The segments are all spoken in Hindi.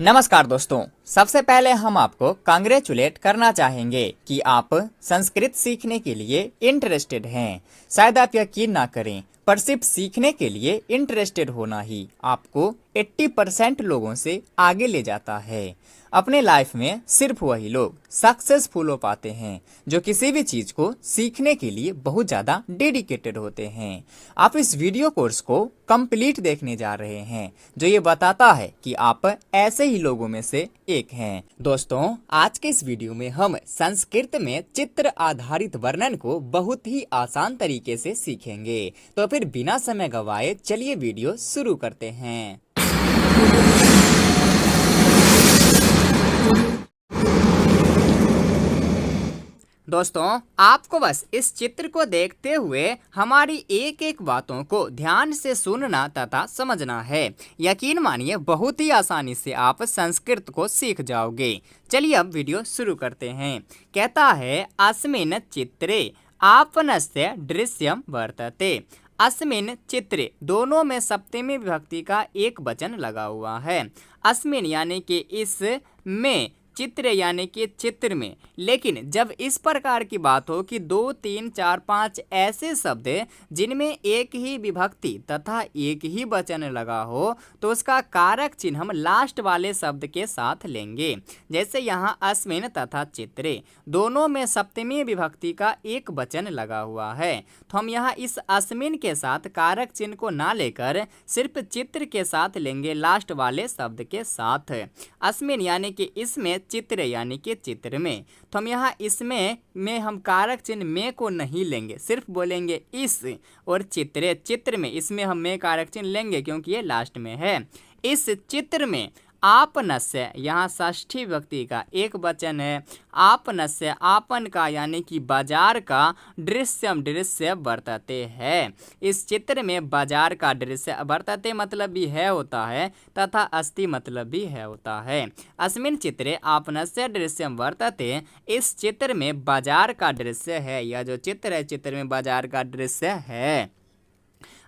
नमस्कार दोस्तों। सबसे पहले हम आपको कांग्रेचुलेट करना चाहेंगे कि आप संस्कृत सीखने के लिए इंटरेस्टेड हैं। शायद आप यकीन ना करें, पर सिर्फ सीखने के लिए इंटरेस्टेड होना ही आपको 80% लोगों से आगे ले जाता है। अपने लाइफ में सिर्फ वही लोग सक्सेसफुल हो पाते हैं जो किसी भी चीज को सीखने के लिए बहुत ज्यादा डेडिकेटेड होते हैं। आप इस वीडियो कोर्स को कंप्लीट देखने जा रहे हैं जो ये बताता है कि आप ऐसे ही लोगों में से एक हैं। दोस्तों, आज के इस वीडियो में हम संस्कृत में चित्र आधारित वर्णन को बहुत ही आसान तरीके से सीखेंगे। तो फिर बिना समय गवाए चलिए वीडियो शुरू करते हैं। दोस्तों, आपको बस इस चित्र को देखते हुए हमारी एक एक बातों को ध्यान से सुनना तथा समझना है। यकीन मानिए, बहुत ही आसानी से आप संस्कृत को सीख जाओगे। चलिए अब वीडियो शुरू करते हैं। कहता है, अस्मिन् चित्रे आपनस्य दृश्यम वर्तते। अस्मिन् चित्रे, दोनों में सप्तमी विभक्ति का एक वचन लगा हुआ है। अस्मिन् यानी कि इस में, चित्र यानी कि चित्र में। लेकिन जब इस प्रकार की बात हो कि 2, 3, 4, 5 ऐसे शब्द जिनमें एक ही विभक्ति तथा एक ही वचन लगा हो, तो उसका कारक चिन्ह हम लास्ट वाले शब्द के साथ लेंगे। जैसे यहाँ अस्मिन् तथा चित्रे, दोनों में सप्तमी विभक्ति का एक वचन लगा हुआ है, तो हम यहाँ इस अस्मिन् के साथ कारक चिन्ह को ना लेकर सिर्फ चित्र के साथ लेंगे, लास्ट वाले शब्द के साथ। अस्मिन् यानी कि इसमें, चित्र यानी कि चित्र में, तो हम यहाँ इसमें में हम कारक चिन्ह में को नहीं लेंगे, सिर्फ बोलेंगे इस। और चित्रे, चित्र में, इसमें हम में कारक चिन्ह लेंगे क्योंकि ये लास्ट में है। इस चित्र में आपनस्य, यहाँ षष्ठी विभक्ति का एक वचन है। आपनस्य, आपन का यानी कि बाजार का, दृश्यम दृश्य वर्तते है। इस चित्र में बाजार का दृश्य, वर्तते मतलब भी है होता है तथा अस्ति मतलब भी है होता है। अस्मिन् चित्रे आपनस्य दृश्यम वर्तते, इस चित्र में बाजार का दृश्य है। यह जो चित्र है, चित्र में बाजार का दृश्य है।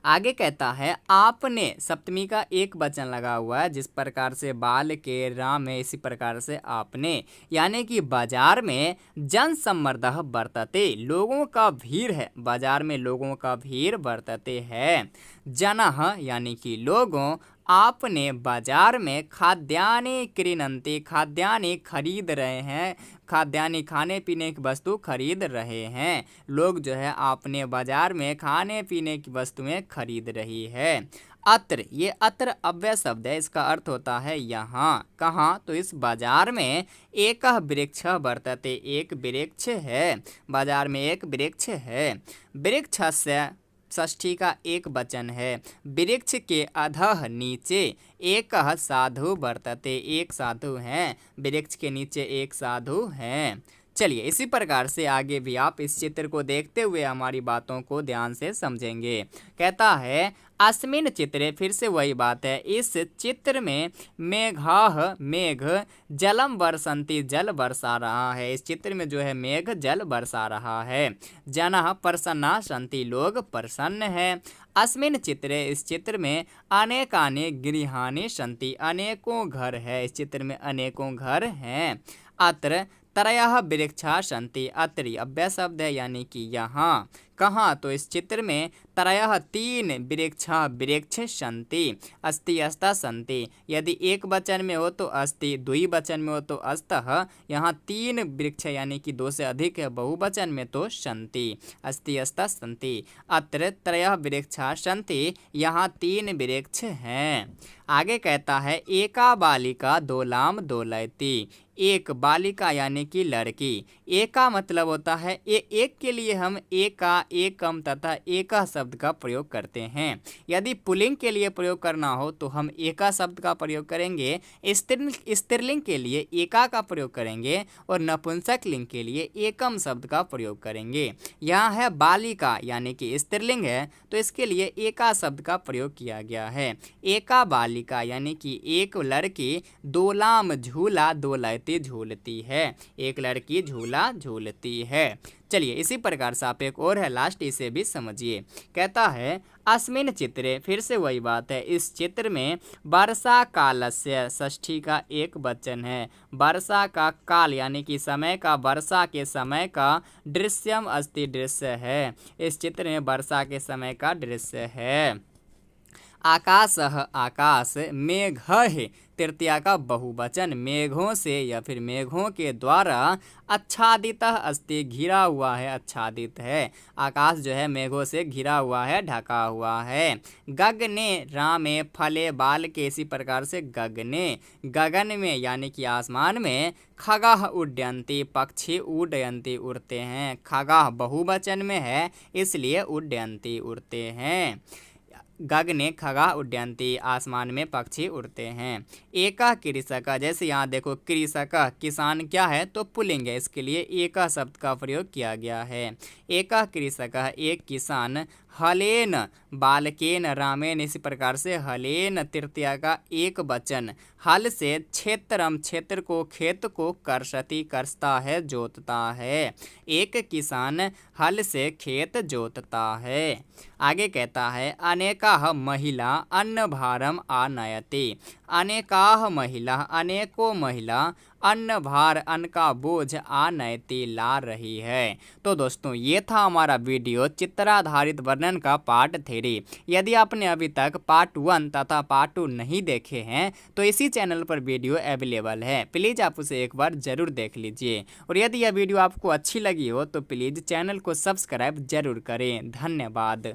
आगे कहता है, आपने, सप्तमी का एक वचन लगा हुआ है। जिस प्रकार से बाल के राम है, इसी प्रकार से आपने, यानी कि बाजार में जन सम्मर्दः वर्तते, लोगों का भीड़ है, बाजार में लोगों का भीड़ वर्तते है। जनः यानी कि लोगों, आपने बाजार में खाद्यानि क्रीणन्ति, खाद्यानि खरीद रहे हैं, खाद्यानि खाने पीने की वस्तु खरीद रहे हैं। लोग जो है आपने बाजार में खाने पीने की वस्तुएं खरीद रही है। अत्र, ये अत्र अव्यय शब्द है, इसका अर्थ होता है यहाँ। कहाँ? तो इस बाजार में एक वृक्ष वर्तते, एक वृक्ष है, बाजार में एक वृक्ष है। वृक्षस्य, षष्ठी का एक वचन है। वृक्ष के अधः, नीचे, एक साधु वर्तते, एक साधु हैं, वृक्ष के नीचे एक साधु हैं। चलिए, इसी प्रकार से आगे भी आप इस चित्र को देखते हुए हमारी बातों को ध्यान से समझेंगे। कहता है, अस्मिन् चित्रे, फिर से वही बात है, इस चित्र में मेघाः, मेघ, जलम वर्षन्ति, जल बरसा रहा है। इस चित्र में जो है मेघ जल बरसा रहा है। जनाः प्रसन्नाः सन्ति, लोग प्रसन्न हैं। अस्मिन् चित्रे, इस चित्र में अनेकानि गृहाणि सन्ति, अनेकों घर है, इस चित्र में अनेकों घर हैं। अत्र त्रयः वृक्षाः सन्ति, अत्रि अव्यय शब्द है यानी कि यहाँ। कहाँ? तो इस चित्र में त्रयः, तीन, वृक्षाः वृक्ष, सन्ति अस्ति अस्ता सन्ति, यदि एक वचन में हो तो अस्ति, द्विवचन में हो तो अस्तः। यहाँ तीन वृक्ष यानी कि दो से अधिक है, बहुवचन में तो सन्ति, अस्ति अस्ता सन्ति। अत्र त्रयः वृक्षाः सन्ति, यहाँ तीन वृक्ष हैं। आगे कहता है, एका बालिका दोलाम दोलयति, एक बालिका यानी कि लड़की। एका मतलब होता है एक के लिए हम एका, एकम तथा एका शब्द का प्रयोग करते हैं। यदि पुल्लिंग के लिए प्रयोग करना हो तो हम एका शब्द का प्रयोग करेंगे, स्त्रीलिंग के लिए एका का प्रयोग करेंगे और नपुंसक लिंग के लिए एकम शब्द का प्रयोग करेंगे। यहाँ है बालिका यानी कि स्त्रीलिंग है, तो इसके लिए एका शब्द का प्रयोग किया गया है। एका बालिका यानी कि एक लड़की, दोलाम झूला, दोलयति झूलती है, एक लड़की झूला झूलती है। चलिए इसी प्रकार से आप एक और है लास्ट, इसे भी समझिए। कहता है अस्मिन चित्रे, फिर से वही बात है, इस चित्र में वर्षा कालस्य षष्ठी का एक वचन है। वर्षा का काल यानी कि समय का, वर्षा के समय का दृश्यम अस्ति दृश्य है। इस चित्र में वर्षा के समय का दृश्य है। आकाशः आकाश, मेघः तृतीया का बहुवचन, मेघों से या फिर मेघों के द्वारा आच्छादितः अस्ति, घिरा हुआ है, आच्छादित है। आकाश जो है मेघों से घिरा हुआ है, ढका हुआ है। गगने रामे फले बाल के, इसी प्रकार से गगने, गगन में यानी कि आसमान में, खगाः उड्डयन्ति पक्षी उड्डयन्ति उड़ते हैं। खगाः बहुवचन में है इसलिए उड्डयन्ति उड़ते हैं। गगने खगा उड्डयन्ति, आसमान में पक्षी उड़ते हैं। एका कृषक, जैसे यहाँ देखो कृषक किसान क्या है तो पुल्लिंग है, इसके लिए एका शब्द का प्रयोग किया गया है। एका कृषक एक किसान, हलेन बालकेन रामेन, इसी प्रकार से हलेन तृतीया का एक वचन, हल से क्षेत्रम क्षेत्र को, खेत को, कर्षति कर्षता है, जोतता है। एक किसान हल से खेत जोतता है। आगे कहता है अनेकाः महिला अन्न भारम आनयति, अनेकाः महिला अनेकों महिला अन्न भार, अन्न का बोझ आनयति ला रही है। तो दोस्तों ये था हमारा वीडियो चित्राधारित वर्णन का पार्ट 3। यदि आपने अभी तक पार्ट 1 तथा पार्ट 2 नहीं देखे हैं तो इसी चैनल पर वीडियो अवेलेबल है, प्लीज़ आप उसे एक बार ज़रूर देख लीजिए। और यदि यह वीडियो आपको अच्छी लगी हो तो प्लीज़ चैनल को सब्सक्राइब जरूर करें। धन्यवाद।